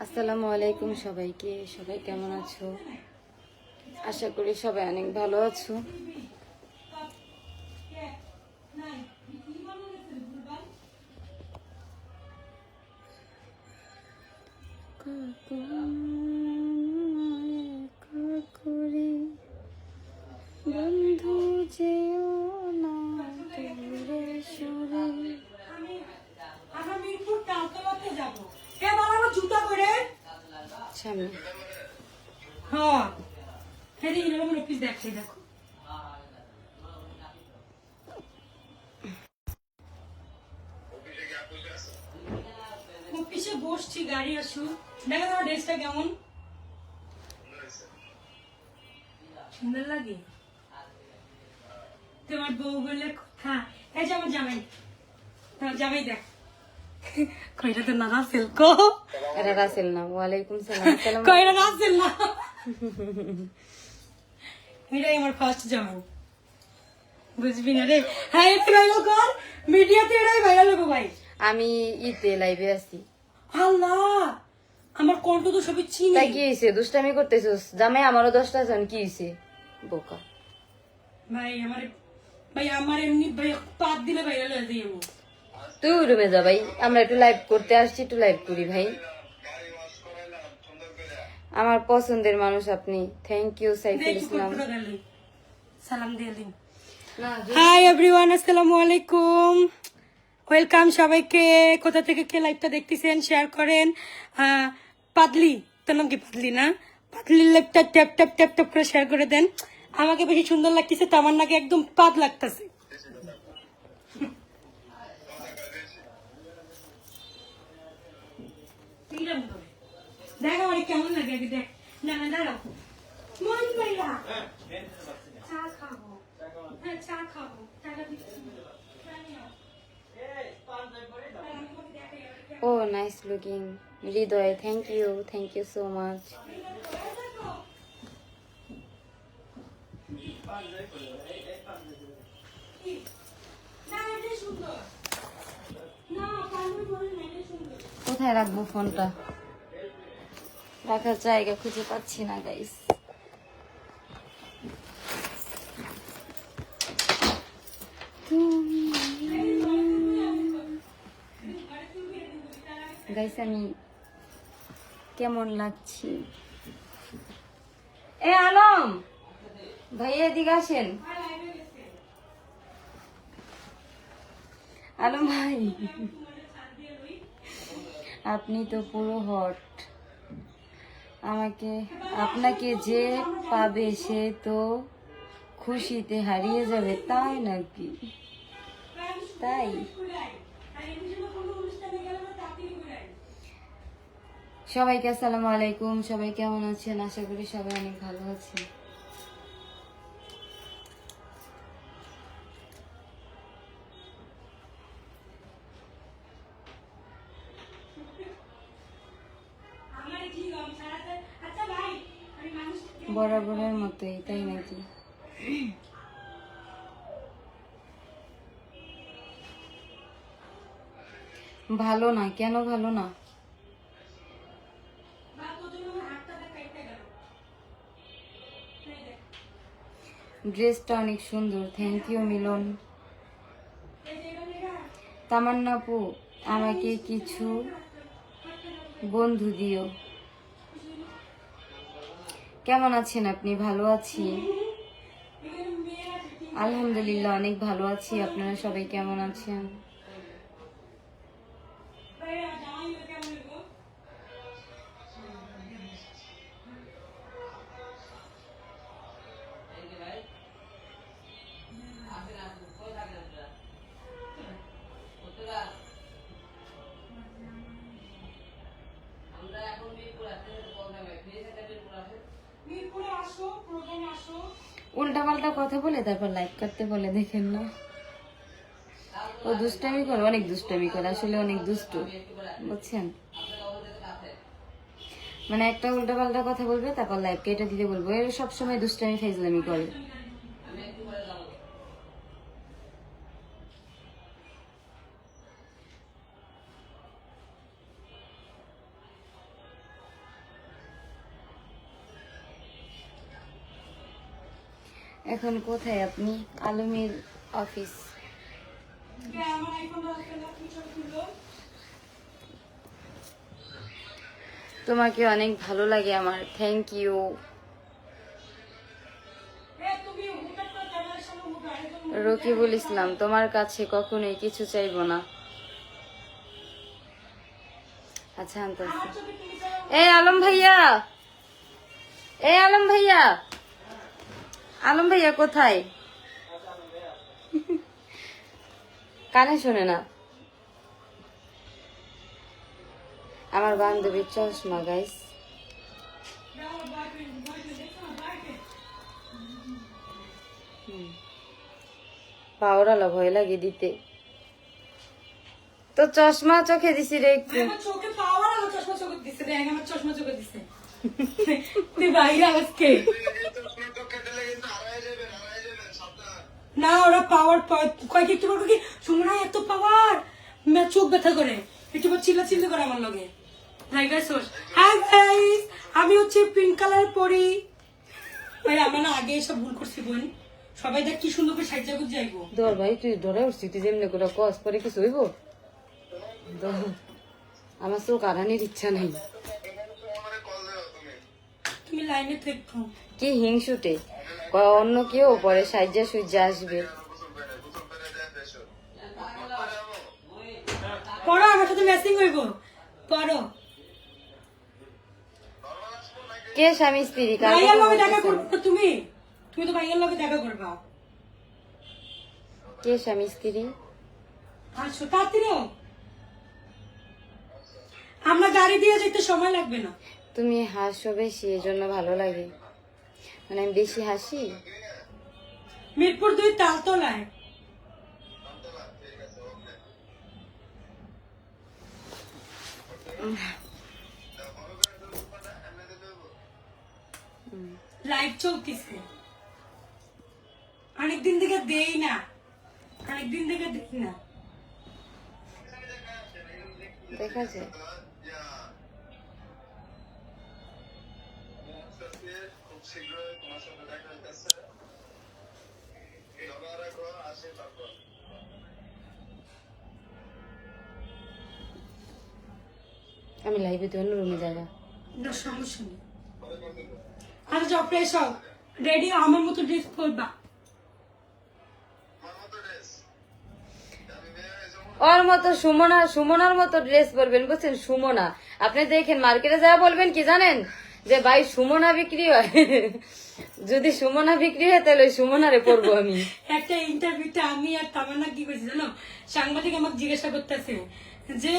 আসসালামু আলাইকুম সবাইকে। সবাই কেমন আছো? আশা করি সবাই অনেক ভালো আছো। বন্ধু যেও না দূরে সরে। সামনে অফিসে বসছি, গাড়ি আসুক। দেখো তোমার ড্রেসটা কেমন সুন্দর লাগে। তোমার বউ বলে কথা। এই যে আমার জামাই, তোমার জামাই দেখ কইরা তো না রাসেল কো, এটা রাসেল না। ওয়ালাইকুম সালাম। কইরা রাসেল না, এটাই আমার ফার্স্ট জামাই, বুঝবি না রে। হ্যাঁ এটা ভাইরাল কর, মিডিয়াতে এটাই ভাইরাল হবে ভাই। আমি ইতে লাইভে আছি। আল্লাহ, আমার কণ্ঠ তো সবই চিনি। তাই কি হয়েছে? দুষ্টামি করতেছিস? জামাই আমারও 10টা জন। কি হয়েছে বোকা? ভাই আমার এমনি ভাই পাত দিলে ভাইরাল হয়ে যাই। তুই রুমে যা ভাই, আমরা একটু লাইভ করতে আসছি, একটু লাইভ করি ভাই। আমার পছন্দের মানুষ আপনি। Thank you Saiful Islam. সালাম দিয়ে দিন। হাই এভরিওয়ান, আসসালামু আলাইকুম, ওয়েলকাম সবাইকে। কোথা থেকে কে লাইভটা দেখতেছেন শেয়ার করেন। পাদলি, তোর নাম কি পাদলি না? পাদলি লাইভটা ট্যাপ ট্যাপ ট্যাপ ট্যাপ করে শেয়ার করে দেন। আমাকে বেশি সুন্দর লাগতেছে, তামার নাকি একদম পাদ লাগতেছে। দেখ আমার কেমন লাগে আগে দেখ। না না দাঁড়াও, মন পাইলা চা খাবো। হ্যাঁ চা খাবো, টাকা দিচ্ছি। Oh nice looking Hridoy, thank you so much. কোথায় রাখবো ফোনটা? রাখার জায়গা খুঁজে পাচ্ছি না গাইস। গাইস আমি কেমন লাগছি? এ আলম ভাইয়া এদিকে আসেন। আলম ভাই, আপনি তো পুরো হট। আপনাকে যে পাবে সে তো খুশিতে হারিয়ে যাবে, তাই নাকি? তাই সবাইকে আসসালামু আলাইকুম। সবাই কেমন আছেন? আশা করি সবাই অনেক ভালো আছেন। বরাবরের মতোই, তাই নাকি? ভালো না কেন? ভালো না ড্রেসটা অনেক সুন্দর। থ্যাংক ইউ মিলন। তামান্নাপু, আমাকে কিছু বন্ধু দিও। কেমন আছেন আপনি? ভালো আছি আলহামদুলিল্লাহ, অনেক ভালো আছি। আপনারা সবাই কেমন আছেন? উল্টা পাল্টা কথা বলে তারপর লাইক করতে বলে, দেখেন না? ও দুষ্টামি করে, অনেক দুষ্টামি করে, আসলে অনেক দুষ্ট, বুঝছেন? মানে একটা উল্টা পাল্টা কথা বলবে তারপর লাইক কেটে দিতে বলবো। এর সবসময় দুষ্টামি ফাইজলামি করে। এখন কোথায় আপনি? আলমীর অফিস। তোমাকে অনেক ভালো লাগে আমার, থ্যাংক ইউ। রকিবুল ইসলাম, তোমার কাছে কখনোই কিছু চাইবো না। আচ্ছা আনতেছি। এই আলম ভাইয়া, এই আলম ভাইয়া, আলম ভাইয়া কোথায়? কানে শোনে না। আমার বান্ধবীর চশমা গাইস। পাওরালা ভয় লাগে দিতে, তো চশমা চোখে দিছি রে একটু। চোখে পাওয়ার আমার চশমা চোখে দিছে, দেখ আমার চশমা চোখে দিছে। তুই বাইরে আজকে না, ওরা পাওয়ার কয়েক একটু বলবো কি শুননা এত পাওয়ার চোখ ব্যথা করে, একটু চিল্লা চিল্লি করে আমার লগে। হাই গাইস, আমি হচ্ছে পিঙ্ক কালার পরি। ভাই আমরা না আগে এসব ভুল করছি বোন, সবাই দেখ কি সুন্দর করে সাইজা গুজ যাইবো। ধর ভাই তুই ধরে উঠছি, তুই যেমনি করে কস পরে কিছু হইব? আমার চোখ আড়ানির ইচ্ছা নাই। তুমি লাইনে থেকো। কি হিংসুটে, কয় অন্য কেউ পরে সাইজা সুইজা আসবে। পড়ো আমার সাথে ম্যাচিং হইব, পড়ো। কে স্বামী স্ত্রী? কার ভাইয়ার কথা লগে দেখা বলতেছেন? করবে তুমি, তুমি তো ভাইয়ার লগে দেখা করবা। কে স্বামী স্ত্রী? আসো তাড়াতাড়ি, আমরা গাড়ি দিয়ে যেতে সময় লাগবে না। তুমি হাসো বেশি, এজন্য ভালো লাগে। মানে আমি বেশি হাসি? মিরপুর 2 তালতলায়। লাইভ চলতেছে, অনেকদিন থেকে দেই না, অনেকদিন থেকে দেখি না। দেখা যায়। আমি লাইভে তো অন্য রুমে যাবো। না সমস্যা নেই। আচ্ছা যাও ফ্রেশ হও, রেডি আমার মতো ড্রেস পরবা। ওর মতো সুমনা, সুমনার মতো ড্রেস পরবেন বুঝছেন? সুমনা, আপনি দেখেন মার্কেটে যা বলবেন কি জানেন, যে ভাই সুমনা বিক্রি হয়। যদি সুমনা বিক্রি হয় তাহলে ওই সুমনারে পরবো আমি। একটা ইন্টারভিউতে আমি আর তামান্না কি করেছি জানো, সাংবাদিক আমাকে জিজ্ঞাসা করতেছে যে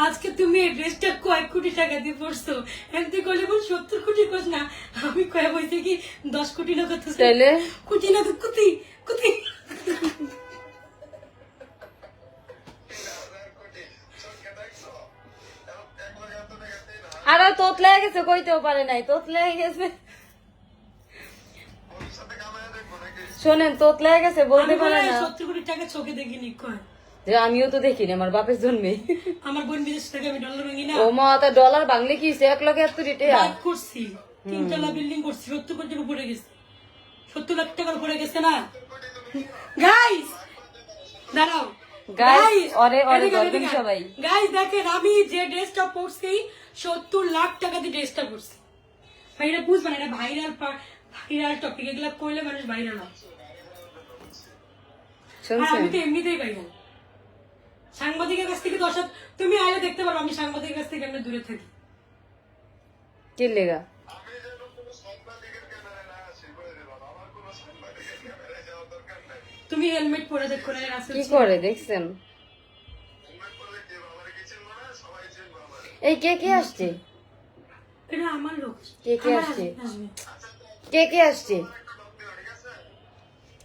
আজকে তুমি এই ড্রেসটা কয়েক কোটি টাকা দিয়ে পড়ছো, এমনি করলে বল 70 কোটি কোচ না, আমি কয়ে বলছি কি 10 কোটি না কত তাইলে কোটি না কোটি কোটি। আর তোতলে গেছে, কইতেও পারে নাই, তোতলে গেছে। শোনেন, তোতলে গেছে বলতে পারে না। 70 কোটি টাকা চোখে দেখিনি কয়। যে আমিও তো দেখিনি, আমার বাপের জন্মে। আমার বোন বিদেশ থেকে আমি ডলার ভাঙি না, ও মা, তা ডলার বাংলে কি 1,71,000 টাকা বাইক করছি, 3 তলা বিল্ডিং করছি, 70 কোটির উপরে গেছে, 70 লাখ টাকার উপরে গেছে না গাইস। দাঁড়াও গাইস, ওরে ওরে বলবেন সবাই। গাইস দেখেন আমি যে ড্রেসটা পরছি 70 লাখ টাকা দিয়ে ড্রেসটা পরছি। ভাই এটা বুঝবেন, এটা ভাইরাল ভাইরাল টপিক, এগুলা কইলে মানুষ ভাইরাল হয়। শুনছেন? আমি তো এমনিতেই ভাইরাল। সাংবাদিকের কাছ থেকে 10 তুমি আইলে দেখতে পারো আমি সাংবাদিকের কাছ থেকে এমনি দূরে থাকি। কি লেগা? তুমি হেলমেট পরে দেখো না, কি করে দেখছেন? এই কে কে আসছে? এটা আমার লোক। কে কে আমার আসছে? আসবে। কে কে আসছে?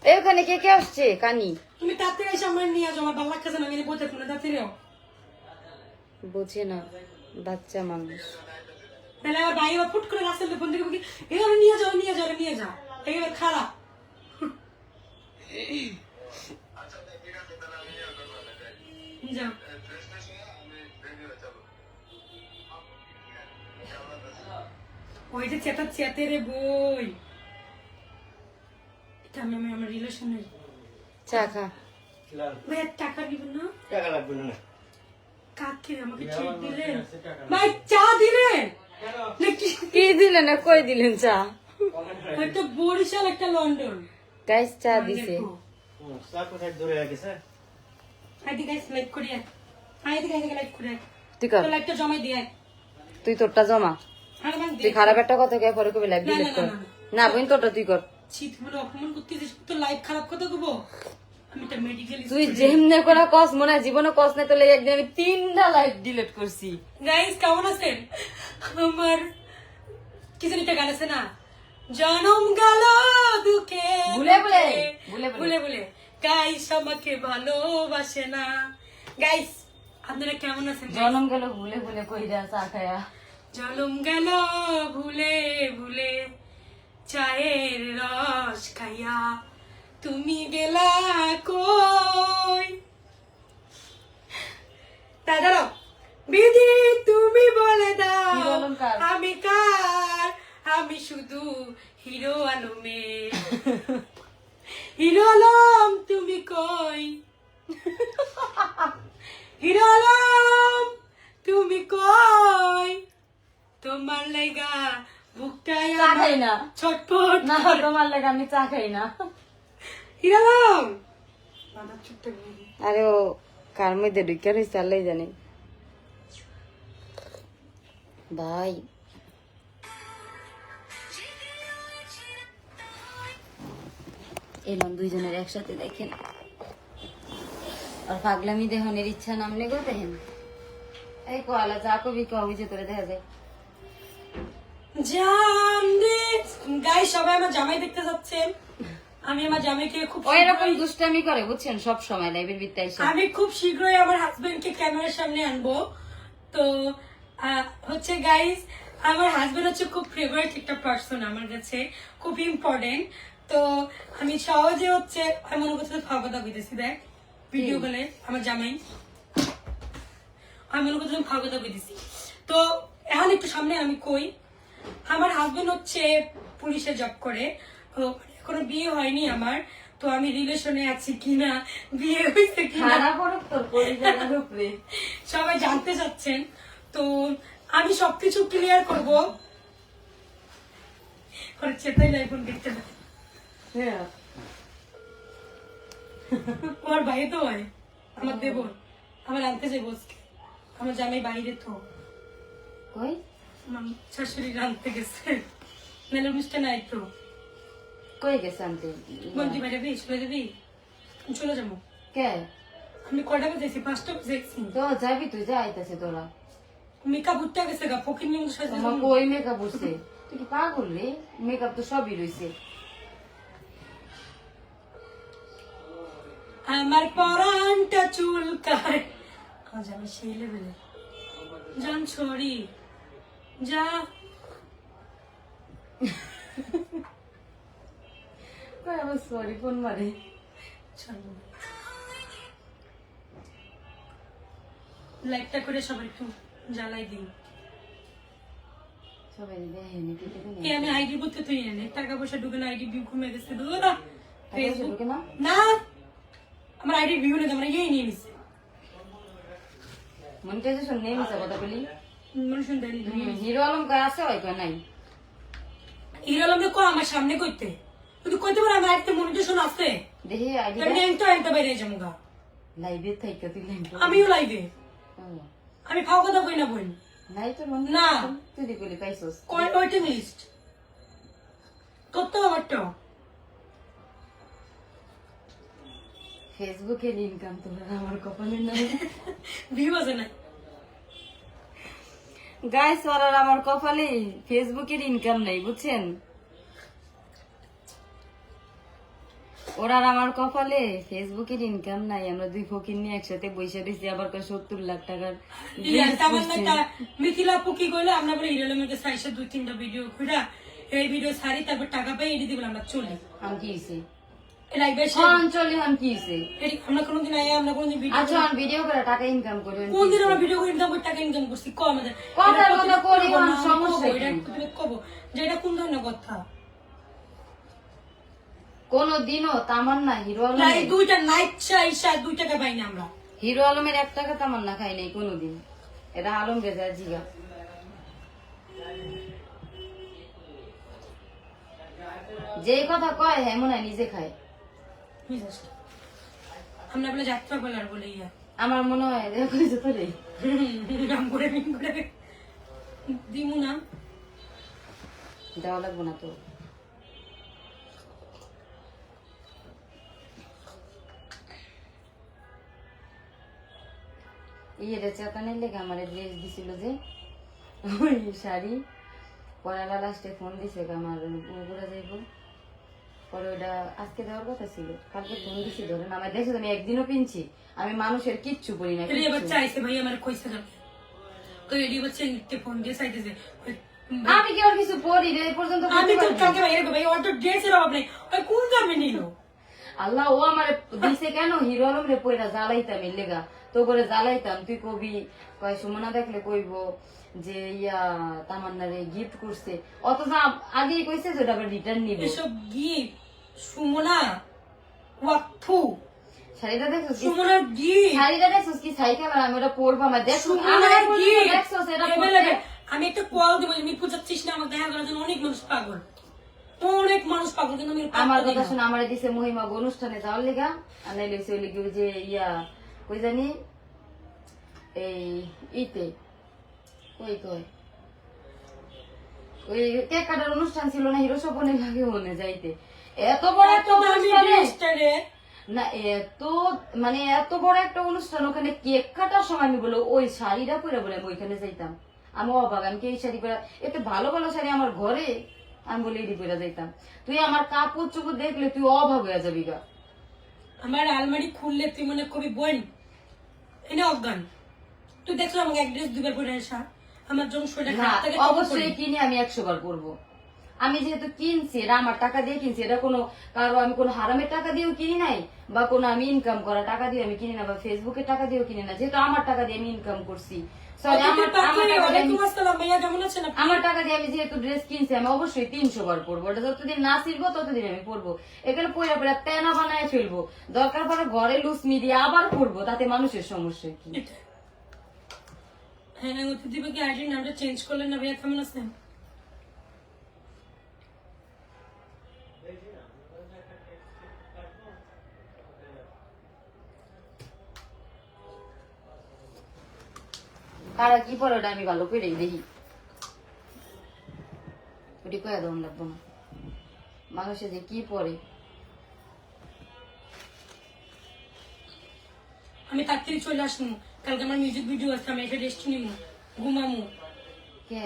এই ওখানে কে কে আসছে? কানি তুমি তাড়াতাড়ি এসে আমার নিয়ে যাও, আমার ভালো লাগছে না, আমি বলতে না তাড়াতাড়ি যাও। বুঝে না, বাচ্চা মানুষ। তাহলে আমার ভাই আবার ফুট করে রাস্তায় ফোন থেকে বলি এখানে নিয়ে যাও নিয়ে যাও নিয়ে যাও, এগুলো খারাপ। যাও ওইটা চেতা চেতে রে বই, আমি আমার রিলেশনের চা খা। ভাইয়া টাকা দিবেন না? টাকা লাগবে না। কাকে আমাকে ট্রিট দিলেন? ভাই চা দিলেন নাকি? কি দিলেন না কই দিলেন চা? একটা বরিশাল একটা লন্ডন। গাইস চা দিছে। চা কোথায় দূরে গেছে? আইদি গাইস লাইক করি আয়। আইদি গাইস লাইক করি আয়। তুই কর, তো লাইকটা জমাই দিয়ে আয়। তুই তোরটা জমা। আর মান তুই খারাপ একটা কথা কে পরে কবি লাইভ না, ডিলিট না, কর। না, না বোন তোরটা তুই কর। শীত বলে অপমান করতে দিস তো লাইক খারাপ কথা কইবো? আমি একটা মেডিকেল তুই যেমনে করে কস মনে হয় জীবনে কস না তোলে একদিন আমি 3টা লাইভ ডিলিট করছি। গাইস কেমন আছেন? আমার কি জানি একটা গান আছে না, জনম গেল দুঃখে ভুলে ভুলে, ভুলে ভুলে ভুলে গাইস আমাকে ভালোবাসে না। গাইস আপনারা কেমন আছেন? জনম গেল ভুলে ভুলে কইরা চা খায়া। জনম গেল ভুলে ভুলে চায়ের রস খাইয়া, তুমি গেলা কই? দাদারা বিধি তুমি বলে দাও হিরো আলম কার? আমি কার? আমি শুধু হিরো আলমের। হিরো আলম তুমি কই? হিরো আলম তুমি কই? তোমার লাগা বুকটাই চা খাই না। ছটফট না তোমার লাগে আমি চা খাই না। হিরো আলম বাবা চুপটা গিয়ে আরে ও কার মধ্যে ঢুকে রয়েছে আল্লাহ জানে। ভাই এলাম দুইজনের একসাথে দেখেন আর পাগলামি দেহনের ইচ্ছা নামলে গো দেখেন। এই কোয়ালা যা কবি কবি যে তোরে দেখা যায়। জানলে গাই সবাই আমার জামাই দেখতে যাচ্ছেন। আমি আমার জামাইকে খুব ওই রকম দুষ্টামি করে বুঝছেন সব সময় লাইভের ভিত্তি এসে। আমি খুব শীঘ্রই আমার হাজবেন্ডকে ক্যামেরার সামনে আনবো। তো হচ্ছে গাইস আমার হাজবেন্ড হচ্ছে খুব ফেভারিট একটা পার্সন আমার কাছে, খুব ইম্পর্টেন্ট। তো আমি সহজে হচ্ছে আমি মনে করছি খাওয়া কথা কইতেছি, দেখ ভিডিও কলে আমার জামাই আমি মনে করছি খাওয়া কথা কইতেছি। তো এখন একটু সামনে আমি কই, আমার হাজবেন্ড হচ্ছে পুলিশে জব করে। তো এখনো বিয়ে হয়নি আমার, তো আমি রিলেশনে আছি কিনা, বিয়ে হয়েছে কিনা খারাপ হোক তোর পরিবারের উপরে। সবাই জানতে চাচ্ছেন। তো আমি সবকিছু ক্লিয়ার করবো। চেতাই লাইফোন দেখতে না, হ্যাঁ আমার ভাই তো হয়, আমার দেব আমার আনতে যাই বসকে, আমার জামাই বাইরে তো কই আমার শাশুড়ি রানতে গেছে, মেলার মিষ্টা নাই তো। কই গেছে আনতে? বন্দি বাইরে যাবি, চলে যাবি? চলে যাবো। কে? আমি কয়টা বেজেছি? 5টা বেজেছি। তো যাবি তুই, যা আইতাছে তোরা। মেকআপ উঠতে গেছে গা, ফকির নিয়ে সাজে তোমার কই মেকআপ উঠছে? তুই কি পাগল রে? মেকআপ তো সবই রয়েছে। আমার পরানটা চুলকায়। আজ আমি সেই লেভেলে জান ছড়ি যা। কই আমার সরি ফোন মারে। লাইকটা করে সবাই একটু জ্বালাই দিন। সবাই দেখেনি কি দেখেনি। এই আমি আইডি বলতে তুই এনে টাকা পয়সা ঢুকে না, আইডি ভিউ কমে গেছে দূরা ফেসবুক ঢুকে না? না, আমার আইডি ভিউ নেই, আমরা ইয়ে নিয়ে নিছে মনিটাইজেশন নেই মিছা কথা বলি। মনুষ্য দেয়নি। হিরো আলম কয় আছে ওই কয় নাই। হিরো আলমকে কো আমার সামনে কইতে, তুই কইতে পারে আমার একটা মনিটেশন আছে, দেখি আইডি আমি এন্টো এন্টো বাইরে যাবো গা। লাইভে থাইকা তুই লাইভ। আমিও লাইভে, আমি খাওয়া কথা কই না বই নাই তোর মন না। তুই দি কইলি পাইছস। ওয়েটিং লিস্ট কত আমারটা ফেসবুকের ইনকাম তোর আমার কপালে নাই। ভিউ আছে না গাইস ওরার আমার কপালে ফেসবুকের ইনকাম নাই বুঝছেন। ওরার আমার কপালে ফেসবুকের ইনকাম নাই। আমরা দুই ফকির নিয়ে একসাথে বসে দিছি, আবার 70 লাখ টাকার মিথিলা পুকি কইলো আমরা বলে হিরো আলমের কাছে আইসা 2-3টা ভিডিও খুঁড়া এই ভিডিও সারি তারপর টাকা পাই এডি দিব আমরা চলি। আমি কি হইছে লাইভে চলি আমি কি হইছে? আমরা কোনোদিন আই আমরা কোনোদিন ভিডিও আচ্ছা আমি ভিডিও করে টাকা ইনকাম করি। কোনদিন আমরা ভিডিও করে ইনকাম করে টাকা ইনকাম করছি ক আমাদের কথার কথা করি কোন সমস্যা এটা তুমি কব যে এটা কোন ধরনের কথা? কোনদিনও তামান্না হিরো না, এই আলমের দুইটা নাইট শাই 2 টাকা পাই না আমরা। হিরো আলমের 1 টাকা তামান্না খাই নাই কোনোদিন। এটা আলম রেজা জিগা। যে কথা কয় হ্যাঁ মনে হয় নিজে খায়। আমরা বলে যাত্রা বলার বলে ইয়া আমার মনে হয় কইছে তো রে নাম করে দিমু না। দেওয়া লাগবো না তো। ইয়ে চেতানের লেগে আমার ড্রেস দিছিল যে ওই শাড়ি পরালা লাস্টে ফোন দিছে আমার ঘুরে যাইব পরে ওটা আজকে দেওয়ার কথা ছিল কালকে ফোন দিছি ধরেন আমার দেখছো আমি একদিনও পিনছি আমি মানুষের কিচ্ছু বলি না রেডি বাচ্চা আইছে ভাই আমার কইছে না তো রেডি বাচ্চা নিতে ফোন দিয়ে চাইতেছে আমি কি আর কিছু পরি রে এই পর্যন্ত আমি তো কালকে ভাই এর ভাই অত ড্রেসের অভাব নাই ওই কোন দামে নিল আল্লাহ ও আমার দিছে কেন হিরো আলম রে পয়রা জ্বালাইতাম এর লেগা তো করে জ্বালাইতাম তুই কবি কয় সুমনা দেখলে কইব যে ইয়া তামান্নারে গিফট করছে অথচ আগেই কইছে যে ওটা রিটার্ন নিব এসব গিফট সুমনা ওয়াকফু শাড়িটা দেখছিস কি সুমনা গিফট শাড়িটা দেখছিস কি সাইকেল আর আমি ওটা পরবো আমার দেখছো সুমনা দেখছো এটা গিফট আমি একটা কল দেব আমি বুঝাচ্ছিস না আমার দেখা করার জন্য অনেক মানুষ পাগল কিন্তু আমি আমার কথা শুনে আমারে দিছে মহিমা অনুষ্ঠানে যাওয়ার লেগা আর নাইলে ওই লেগে ওই যে ইয়া কই জানি এই ইতে কই কই ওই কেক কাটার অনুষ্ঠান ছিল না হিরো স্বপনের ভাগে মনে যাইতে এত বড় একটা অনুষ্ঠানে না এত বড় একটা অনুষ্ঠান ওখানে কেক কাটার সময় আমি বলে ওই শাড়িটা পরে বলে আমি ওইখানে যাইতাম আমি অবাক আমি কি এই শাড়ি পরে এত ভালো ভালো শাড়ি আমার ঘরে আমি বলে এটি পরে যাইতাম তুই আমার কাপড় চোপড় দেখলে তুই অভাব হয়ে যাবি গা আমার আলমারি খুললে তুই মনে কবি বোন এনে অজ্ঞান তুই দেখছো আমাকে এক ড্রেস 2 বার পরে আসা আমার জন্য শরীরটা খারাপ থাকে অবশ্যই কিনে আমি 100 বার পরবো আমি যেহেতু কিনছি এটা আমার টাকা দিয়ে কিনছি এটা কোনো কারো আমি কোনো হারামের টাকা দিয়েও কিনি নাই বা কোনো আমি ইনকাম করা টাকা দিয়ে আমি কিনি না বা ফেসবুকের টাকা দিয়েও কিনি না যেহেতু আমার টাকা দিয়ে আমি ইনকাম করছি আমার টাকা দিয়ে আমি যেহেতু ড্রেস কিনছি আমি অবশ্যই 300 বার পরবো ওটা যতদিন না শিখবো ততদিন আমি পরবো এখানে পয়লা পয়লা তেনা বানায় ফেলবো দরকার পড়ে ঘরে লুচমি দিয়ে আবার পরবো তাতে মানুষের সমস্যা কি হ্যাঁ দিবে কি আইডি নামটা চেঞ্জ করলেন না ভাইয়া কেমন আছেন কারা কি পরে ওটা আমি ভালো করে দেখি ওটি কয়ে দম লাগবো না মানুষে যে কি পরে আমি তাড়াতাড়ি চলে আসবো কালকে আমার মিউজিক ভিডিও আছে আমি এসে রেস্ট নিবো ঘুমামো কে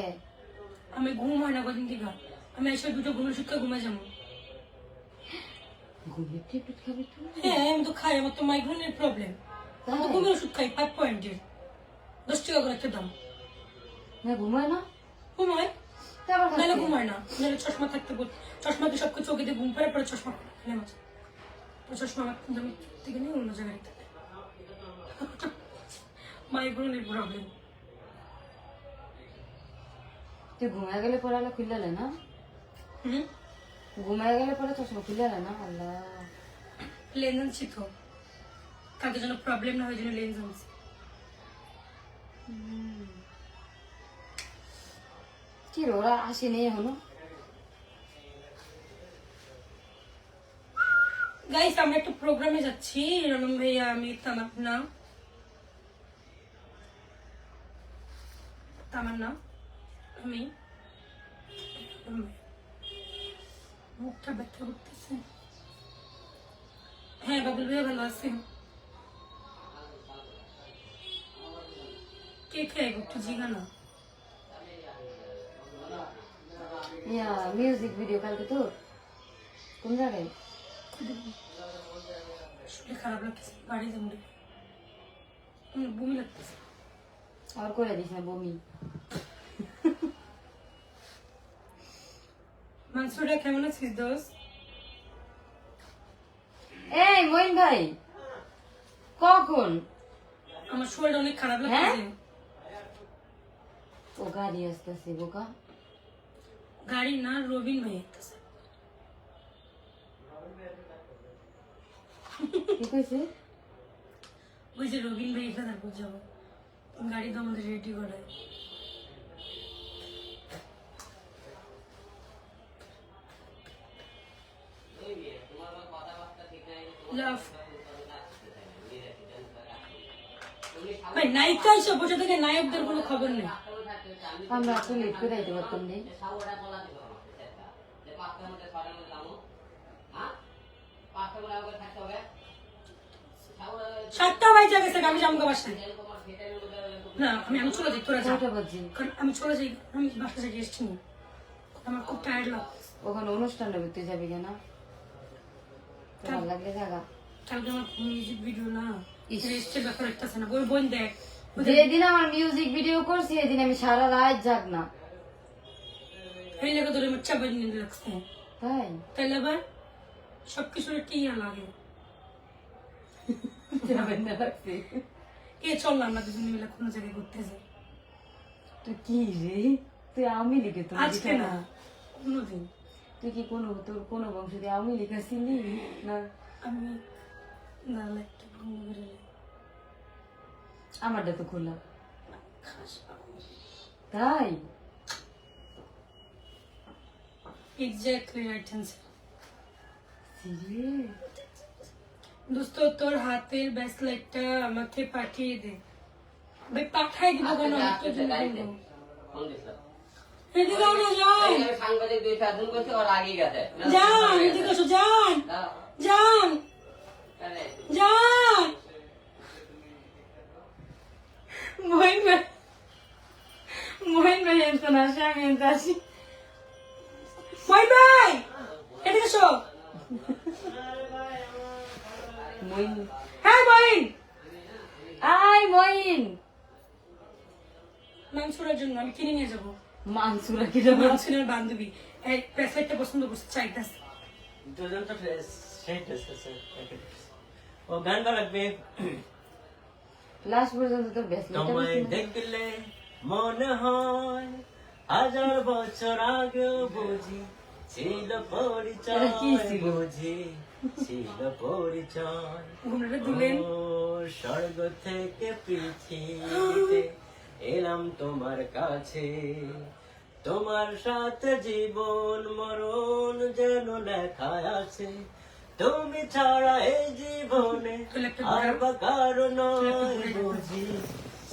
আমি ঘুম হয় না কদিন থেকে আমি এসে 2টা ঘুমের ওষুধ খেয়ে ঘুমাই যাবো ঘুমের ট্যাবলেট খাবি তুই হ্যাঁ আমি তো খাই আমার তো মাইগ্রেনের প্রবলেম আমি তো ঘুমের ওষুধ খাই 5 পয়েন্টের 10 টাকা করে একটা দাম না ঘুমায় না ঘুমায় তারপর নাহলে ঘুমায় না নাহলে চশমা থাকতে বল চশমা দিয়ে সবকিছু চোখে দিয়ে ঘুম পড়ে পরে চশমা ফেলে মাঝে চশমা আমার দামি থেকে নিয়ে অন্য জায়গায় থাকে মাইগ্রেনের প্রবলেম তুই ঘুমায় গেলে পরে আলো খুললে না ঘুমায় গেলে পরে চশমা খুললে না আল্লাহ লেন্স আনছি তো কালকে যেন প্রবলেম না হয় যেন লেন্স আনছি কি রে ওরা আসেনি এখনো গাইস আমরা একটা প্রোগ্রামে যাচ্ছি রনম ভাইয়া আমি তামান্না আমি মুখটা ব্যথা করতেছে হ্যাঁ বাবুল ভাইয়া ভালো আছে কে খাইব একটু জিগানো ইয়া মিউজিক ভিডিও কালকে তোর কোন জায়গায় শরীর খারাপ লাগতেছে বাড়ি যাবো রে বমি লাগতেছে আর করে দিস না বমি মানসুরা কেমন আছিস দোস্ত এই মইন ভাই কখন আমার শরীরটা অনেক খারাপ লাগতেছে ও গাড়ি আসতেছে বোকা গাড়ি না রবিন ভাই আসতেছে কি কইছে? ওই যে রবিন ভাই এখানে তারপর যাবো গাড়ি তো আমাদের রেডি করায় লাভ ভাই নায়িকা এসে বসে থেকে নায়কদের কোনো খবর নেই আমরা এত লেট করে আইতে পারতাম নি। সাতটা বাজে গেছে আমি যাবো বাসায় না আমি চলে যাই তোরা যা কয়টা বাজে? কারণ আমি চলে যাই আমি বাসা থেকে এসছি না আমার খুব টায়ার্ড লাগছে ওখানে অনুষ্ঠান হবে, তুই যাবি কেন? তোমার লাগলে জায়গা। কালকে আমার মিউজিক ভিডিও না ইস। রেস্টের ব্যাপার একটা আছে না ওই বোন দেখ যেদিন আমার মিউজিক ভিডিও করছি এদিন আমি সারা রাত জাগ না। এই লেগে তোর আমার চাপা নিয়ে লাগছে তাই তাইলে আবার সবকিছুর টিয়া লাগে যাবেন না লাগছে। এ চল না আমরা দুজন মিলে কোনো জায়গায় ঘুরতে যাই তুই কি রে? তুই আমি লিখে তো আজকে না কোনোদিন তুই কি তোর কোনো বংশ দিয়ে আমি লিখেছিলি না? আমি না একটা ভঙ্গ করে আমারটা তো খোলা। খাস তাই এক্স্যাক্টলি রাইট অ্যান্সার সিরিয়াস? দোস্ত তোর হাতের ব্রেসলেটটা আমাকে পাঠিয়ে দে ভাই পাঠাই দিব কেন আমি তোর জন্য বলবো এদিকে না যান সাংবাদিক 2-4 দিন করছে ওর আগে গেছে যান এদিকে এসো যান যান যান মোহিন ভাই এনতো না, আসে আমি এনতো আসি। ভাই ভাই এদিকে এসো মইন, হ্যাঁ ভাই আই মইন। মাংসুরের জন্য আমি কিনে নিয়ে যাবো মানসুরা কি যাবে? মাংসুরের বান্ধবী এই ব্রেসলেটটা পছন্দ করছে চাইতাছে দুজন তো সেই ড্রেস আছে। ও গান লাগবে। লাস্ট পর্যন্ত তোর ব্রেসলেটটা তোমায় দেখলে মনে হয় 1000 বছর আগে বুঝি ছিল পরিচয়, এটা কি ছিল? বুঝি ছিল পরিচয়। ঘুমটা দিলেন ও স্বর্গ থেকে পৃথিবীতে এলাম তোমার কাছে, তোমার সাথে জীবন মরণ যেন লেখা আছে, তুমি ছাড়া এই জীবনে আর বা কারো নয় বুঝি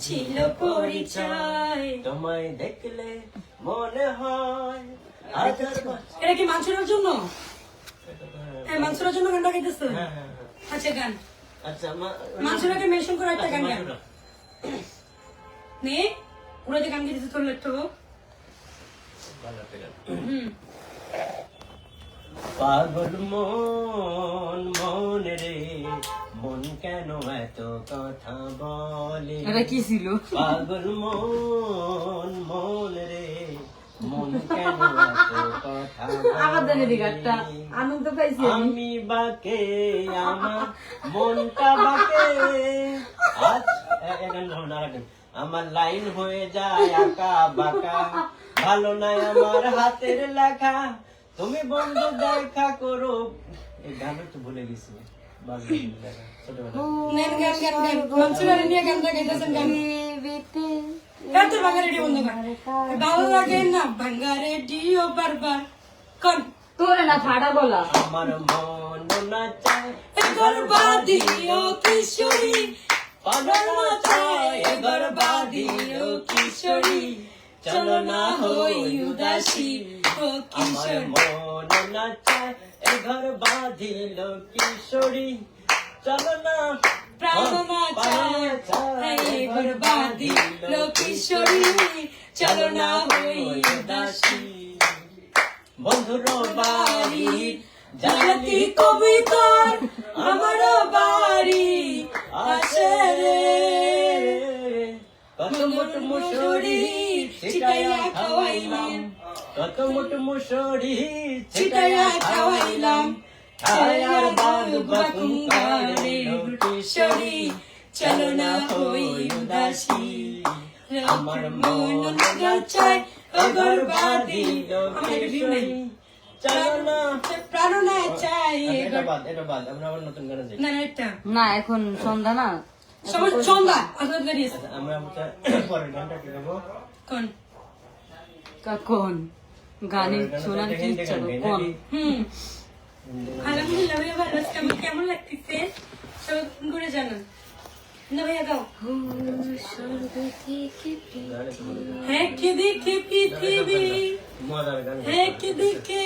ছিল পরিচয় তোমায় দেখলে মনে হয় 1000 বছর। এটা কি মাংসুরের জন্য এই মাংসুরের জন্য গানটা গাইতেছো হ্যাঁ, হ্যাঁ, হ্যাঁ। আচ্ছা গান আচ্ছা মাংসুরাকে মেনশন করে একটা গান গান মাংসুরা। নে ওরা যে গান গেছে তোর একটু ভালো একটা গান। হুম পাগল মন মন রে মন কেন এত কথা বলে, এটা কি ছিল? পাগল মন মন রে মন কেন এত কথা আমার জানি দিকে বলে, একটা আনন্দ পাইছি আমি। আমি বাকে আমার মনটা বাকে আজ আমার লাইন হয়ে যায় আঁকা বাঁকা, ভালো নাই আমার হাতের লেখা, তুমি বন্ধু দেখা করো। এই গান তো ভুলে গেছি ছোটবেলা। নেন গান গান গান মাংসুরের নিয়ে গানটা গাইতেছেন গান পৃথিবীতে এত ভাঙা রেডিও বন্ধ কর ভালো লাগে না ভাঙা রেডিও বারবার কন তোরে না ফাটা বলা। আমার মন না চায় বরবাদি ও কিশোরী পাগল না চায় বরবাদি ও কিশোরী, চলো না হই উদাসী, ও আমার কিশোর মন না চায় ঘর বাঁধিল কিশোরী, চলো না প্রাণ না চায় বরবাদি লো কিশোরী চলো না হই উদাসী বন্ধুর বাড়ি জাতি কবিতার আমার বাড়ি আসে রে কত মোট মুসুরি ছিটাইয়া খাওয়াইলাম, কত মোট মুসুরি ছিটাইয়া খাওয়াইলাম ছায়ার বাঁধবা কুঙ্কারে কিশোরী চলো না হই উদাসী আমার মন না চায় বরবাদি আমার চলো না প্রাণনা চাই এটা বাদ আমরা আবার নতুন গানে যাই না না এটা না এখন সন্ধ্যা না সবাই সন্ধ্যা আসলে গাড়ি আছে আমরা পরের গানটা কি গাবো কোন কখন গানে শোনার কি ইচ্ছা গো, কোন আলহামদুলিল্লাহ ভাইয়া ভালো আছি। আমার কেমন লাগতেছে সব করে জানান না ভাইয়া গাও হ্যাঁ কে দেখে পৃথিবী মজার গান হ্যাঁ কে দেখে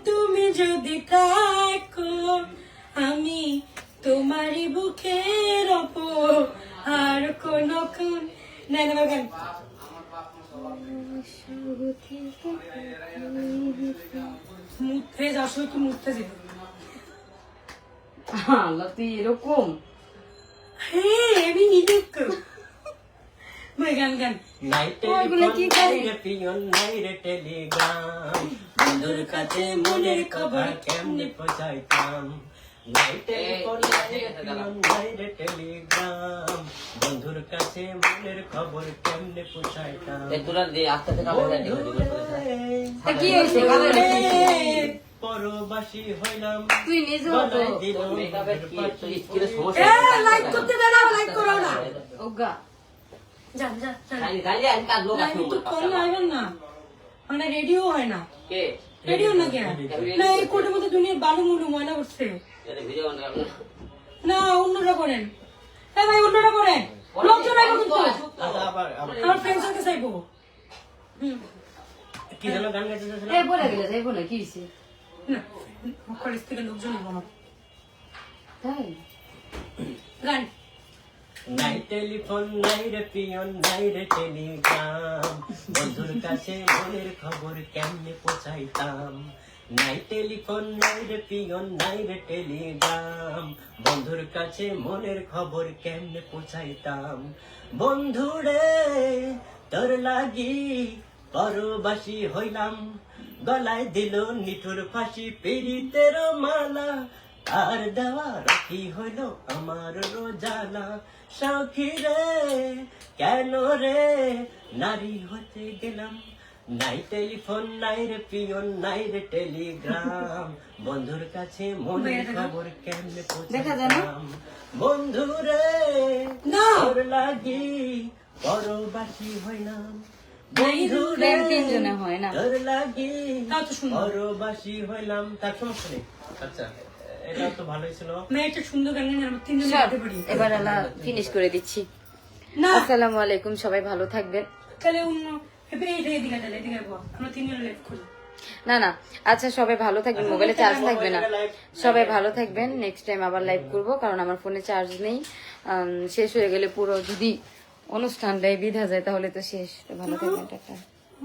তুমি যদি থাকো আমি তোমারই বুকের ওপর আর কোন কোন না না গান মুথে যাস কি মুথে যেতে আল্লাহ তুই এরকম হ্যাঁ আমি এরকম ভাই গান গান নাই টেলিফোন নাই রে পিয়ন নাই রে টেলিগ্রাম বন্ধুর কাছে মনের খবর কেমনে পৌঁছাইতাম নাই টেলিফোন নাই রে পিয়ন নাই রে টেলিগ্রাম বন্ধুর কাছে মনের খবর কেমনে পৌঁছাইতাম তোরা দিয়ে আস্তে আস্তে কাপড় গায়ে তা কি হয়েছে গানের? পরবাসী হইলাম তুই নিজেও তো গলায় দিল মেকআপের কি স্কিলের এ সমস্যা লাইক করতে দাও না লাইক করো না অজ্ঞা যান যান যান খালি খালি আমি কাজ লোক লাইক তো করলে আইবেন না মানে রেডিও হয় না কে রেডিও না কে না এই কোটের মধ্যে দুনিয়ার বালু মুলু ময়না করছে এটা ভিডিও বানাই আমরা না অন্যরা করেন হ্যাঁ ভাই অন্যরা করেন লোকজন আইবো কিন্তু আবার আমার ফ্রেন্ডসকে চাইবো কি যেন গান গাইতে চাইছিলাম? এই বলে গেলে যাইবো না কি হয়েছে না কলেজ থেকে লোকজন আইবো আমার তাই গান নাই টেলিফোন নাই রে পিয়ন নাই রে টেলিগ্রাম বন্ধুর কাছে মনের খবর কেমনে পৌঁছাইতাম নাই টেলিফোন নাই রে পিয়ন নাই রে টেলিগ্রাম বন্ধুর কাছে মনের খবর কেমনে পৌঁছাইতাম বন্ধুরে তোর লাগি পরবাসী হইলাম গলায় দিল নিঠুর ফাঁসি পীড়িতের মালা আর দেওয়া রাখি হইল আমার রোজানা সখী রে কেন রে নারী হতে গেলাম নাই টেলিফোন নাই রে পিয়ন নাই রে টেলিগ্রাম বন্ধুর কাছে মনের খবর কেমনে দেখা যায় না? পৌঁছাইতাম বন্ধু রে না। তোর লাগি পরবাসী হইলাম বন্ধু রে প্রেম তিনজনে হয় না তোর লাগি তাও তো সুন্দর পরবাসী হইলাম তার সমস্যা নেই আচ্ছা এটাও তো ভালোই ছিল মেয়েটা সুন্দর গান গান আমরা তিনজন সব, গাইতে পারি এবার আল্লাহ ফিনিশ করে দিচ্ছি না আসসালামু আলাইকুম সবাই ভালো থাকবেন তাহলে অন্য এদিকে তাহলে এদিকে আসবো আমরা তিনজন লাইভ করি না না আচ্ছা সবাই ভালো থাকবেন মোবাইলে চার্জ থাকবে না সবাই ভালো থাকবেন নেক্সট টাইম আবার লাইভ করব কারণ আমার ফোনে চার্জ নেই শেষ হয়ে গেলে পুরো যদি অনুষ্ঠানটাই বিধা যায় তাহলে তো শেষ তো ভালো থাকবেন টাটা